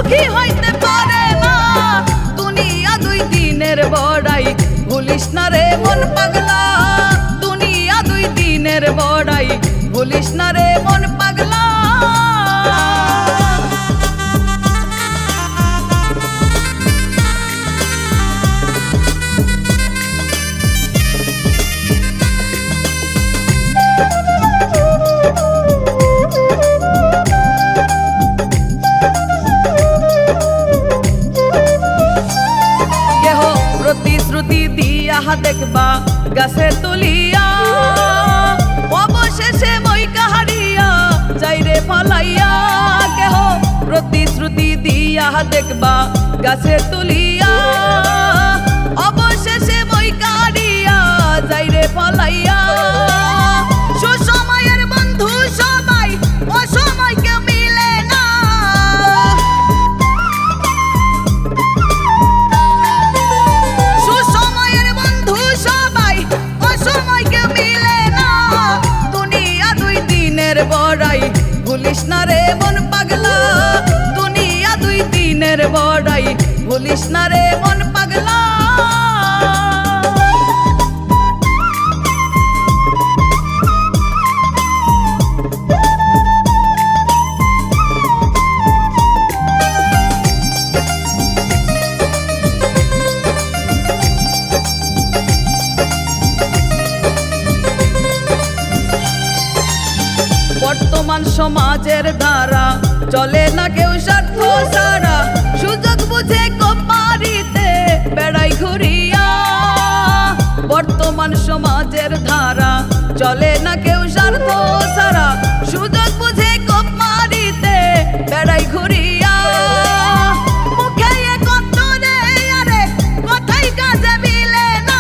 সুখী হইতে পারে না। দুনিয়া দুই দিনের বড়াই, ভুলিস না রে মন পাগলা। দুনিয়া দুই দিনের বড়াই, ভুলিস না রে মন পাগলা। প্রতিশ্রুতি দিয়া দেখবা গাছে তুলিয়া, অবশেষে মই কাহারিয়া যাইরে ফলাইয়া। কেহ প্রতিশ্রুতি দিয়া দেখবা গাছে তুলিয়া, অবশেষে মই কাহারিয়া যাইরে ফলাইয়া। সুসময়ের বন্ধু সবাই অসময়কে মিলে না। সুসময়ের বন্ধু সবাই অসময়কে মিলে না। দুনিয়া দুই দিনের বড়াই, ভুলিস না রে মন পাগলা। দুনিয়া দুই দিনের বড়াই, ভুলিস না রে মন পাগলা। বর্তমান সমাজের ধারা চলে না কেউ স্বার্থ ছাড়া। সুযোগ বুঝে কোপ মারিতে বেড়াই ঘুরিয়া। বর্তমান সমাজের ধারা চলে না কেউ স্বার্থ ছাড়া। সুযোগ বুঝে কোপ মারিতে বেড়াই ঘুরিয়া। মুখে কত রে আরে কথাই কাজে মিলে না।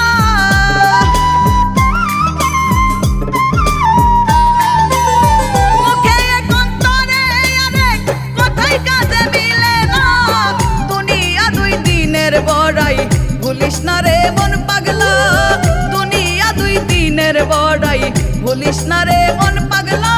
বড়াই, ভুলিস না রে মন পাগলা। দুনিয়া দুই দিনের বড়াই, ভুলিস না রে মন পাগলা।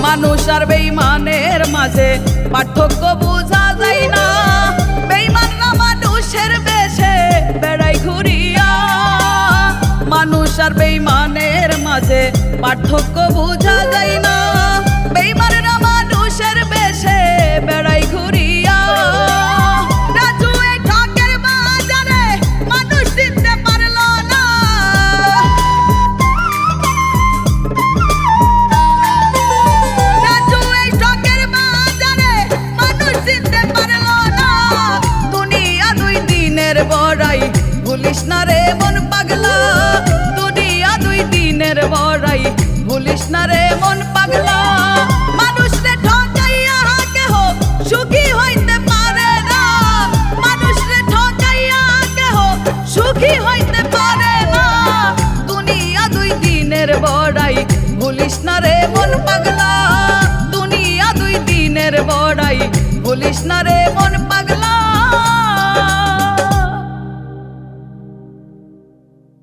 মানুষ আর বেঈমানের মাঝে পার্থক্য বোঝা যায় না। বেঈমানরা মানুষের বেশে বেড়াই ঘুরিয়া। মানুষ আর বেঈমানের মাঝে পার্থক্য বোঝা যায় না। বেঈমানরা মানুষের বেশে বেড়াই ঘুরিয়া। রাজু এই ঠকের বাজারে মানুষ চিনতে পারলো না। বড়াই, ভুলিস না রে মন পাগলা। দুনিয়া দুই দিনের বড়াই, ভুলিস না রে মন পাগলা। মানুষ রে ঠকাইয়া কেহ সুখী হইতে পারে না। মানুষ রে ঠকাইয়া কেহ সুখী হইতে পারে না। দুনিয়া দুই দিনের বড়াই, ভুলিস না রে মন পাগলা। দুনিয়া দুই দিনের বড়াই, ভুলিস না রে মন পাগলা।